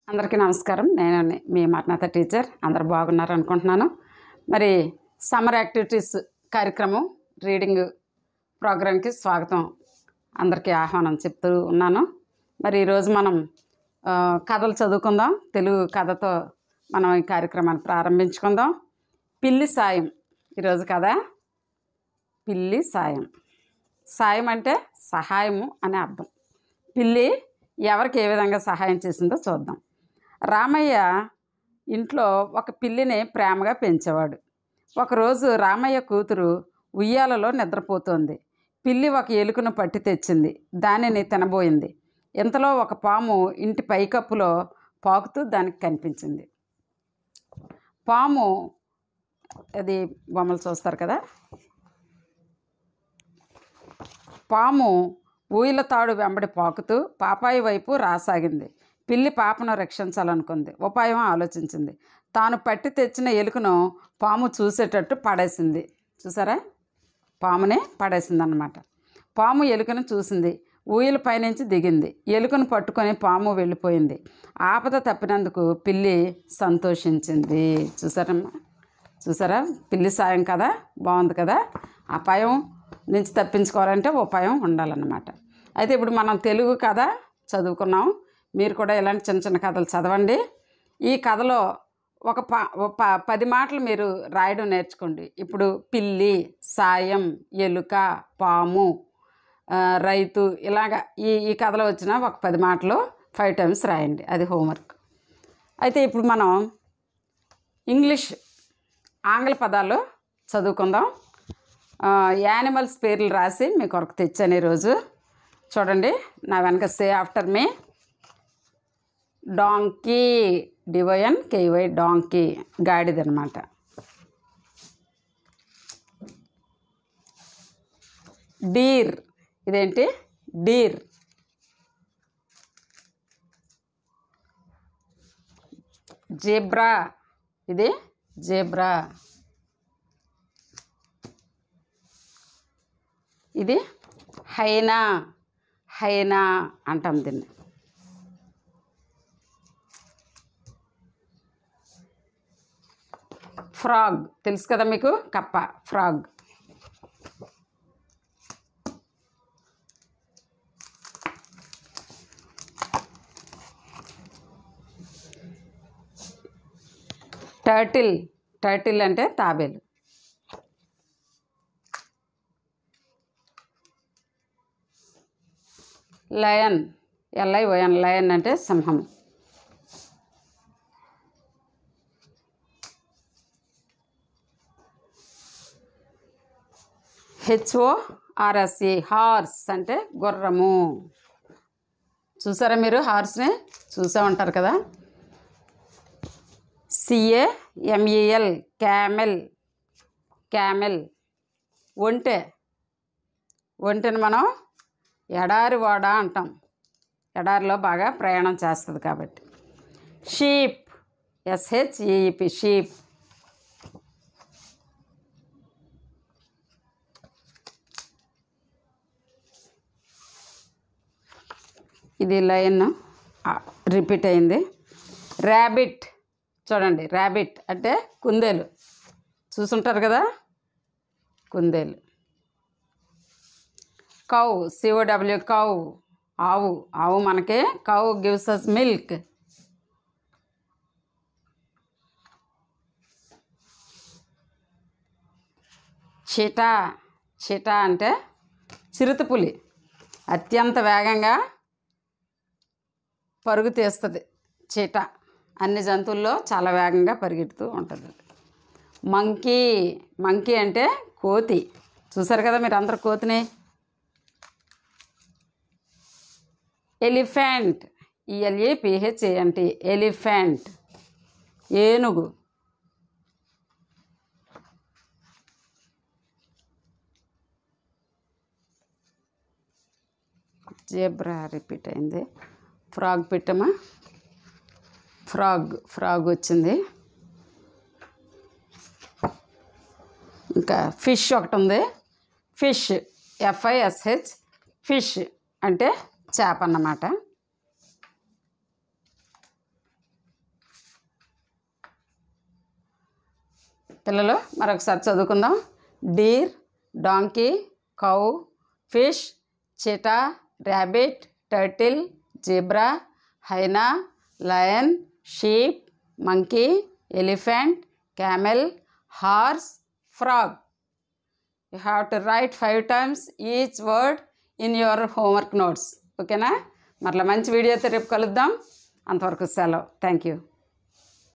అందరికీ నమస్కారం. నేను మీ మాటనాథ టీచర్. అందరు బాగున్నారు అనుకుంటున్నాను. మరి సమ్మర్ యాక్టివిటీస్ కార్యక్రమం రీడింగ్ ప్రోగ్రాంకి స్వాగతం, అందరికీ ఆహ్వానం చెప్తూ ఉన్నాను. మరి ఈరోజు మనం కథలు చదువుకుందాం. తెలుగు కథతో మనం ఈ కార్యక్రమాన్ని ప్రారంభించుకుందాం. పిల్లి సాయం. ఈరోజు కథ పిల్లి సాయం. సాయం అంటే సహాయము అనే అర్థం. పిల్లి ఎవరికి ఏ విధంగా సహాయం చేసిందో చూద్దాం. రామయ్య ఇంట్లో ఒక పిల్లిని ప్రేమగా పెంచేవాడు. ఒకరోజు రామయ్య కూతురు ఉయ్యాలలో నిద్రపోతోంది. పిల్లి ఒక ఎలుకను పట్టి తెచ్చింది. దానిని తినబోయింది. ఇంతలో ఒక పాము ఇంటి పైకప్పులో పాకుతూ దానికి కనిపించింది. పాము, అది బొమ్మలు చూస్తారు కదా, పాము ఊయల తాడు వెంబడి పాకుతూ పాపాయి వైపు రాసాగింది. పిల్లి పాపను రక్షించాలనుకుంది. ఉపాయం ఆలోచించింది. తాను పట్టి తెచ్చిన ఎలుకను పాము చూసేటట్టు పడేసింది. చూసారా, పామునే పడేసింది అన్నమాట. పాము ఎలుకను చూసింది. ఊయల పైనుంచి దిగింది. ఎలుకను పట్టుకొని పాము వెళ్ళిపోయింది. ఆపద తప్పినందుకు పిల్లి సంతోషించింది. చూసారా, పిల్లి సాయం కదా, బాగుంది కదా. అపాయం నుంచి తప్పించుకోవాలంటే ఉపాయం ఉండాలన్నమాట. అయితే ఇప్పుడు మనం తెలుగు కథ చదువుకున్నాం. మీరు కూడా ఇలాంటి చిన్న చిన్న కథలు చదవండి. ఈ కథలో ఒక 10 మాటలు మీరు రాయడం నేర్చుకోండి. ఇప్పుడు పిల్లి, సాయం, ఎలుక, పాము, రైతు, ఇలాగా ఈ కథలో వచ్చిన ఒక 10 మాటలు 5 times రాయండి. అది హోంవర్క్. అయితే ఇప్పుడు మనం ఆంగ్ల పదాలు చదువుకుందాం. యానిమల్స్ పేర్లు రాసి మీ కొరకు తెచ్చాను ఈరోజు. చూడండి, నా వెనక సే ఆఫ్టర్ మీ. డాంకీ, DONKY, డాంకీ, గాడిద అనమాట. డీర్, ఇదేంటి, డీర్. జేబ్రా, ఇది జేబ్రా. ఇది హైనా, హైనా అంటాం దీన్ని. ఫ్రాగ్, తెలుసు కదా మీకు, కప్ప, ఫ్రాగ్. టర్టిల్, టర్టిల్ అంటే తాబేలు. లయన్, LION, లయన్ అంటే సింహం. HORSE, హార్స్ అంటే గుర్రము. చూసారా, మీరు హార్స్ని చూసే ఉంటారు కదా. CAMEL, camel, camel. ఒంటె, ఒంటెని మనం ఎడారి వాడ అంటాం. ఎడారిలో బాగా ప్రయాణం చేస్తుంది కాబట్టి. Sheep, SHEEP, sheep. ఇది లయన్, రిపీట్ అయింది. ర్యాబిట్, చూడండి, ర్యాబిట్ అంటే కుందేలు. చూసుంటారు కదా, కుందేలు. కౌ, COW, కౌ, ఆవు. ఆవు మనకి, cow gives us milk. Cheetah, cheetah అంటే చిరుతపులి. అత్యంత వేగంగా పరుగు తీస్తుంది చీటా. అన్ని జంతువుల్లో చాలా వేగంగా పరిగెడుతూ ఉంటుంది. మంకీ, మంకీ అంటే కోతి. చూసారు కదా మీరు అందరు కోతిని. ఎలిఫెంట్, ELEPHANT, ఎలిఫెంట్, ఏనుగు. జేబ్రా రిపీట్ అయింది. ఫ్రాగ్ పెట్టమా, ఫ్రాగ్, ఫ్రాగ్ వచ్చింది. ఇంకా ఫిష్ ఒకటి ఉంది. ఫిష్, FISH, ఫిష్ అంటే చేప అన్నమాట. పిల్లలు మరొకసారి చదువుకుందాం. Deer, donkey, cow, fish, cheetah, rabbit, turtle, zebra, hyena, lion, sheep, monkey, elephant, camel, horse, frog. You have to write 5 times each word in your homework notes. ఓకేనా? మరలా మంచి వీడియోతో రేపు కలుద్దాం. అంతవరకు సెలవు. Thank you.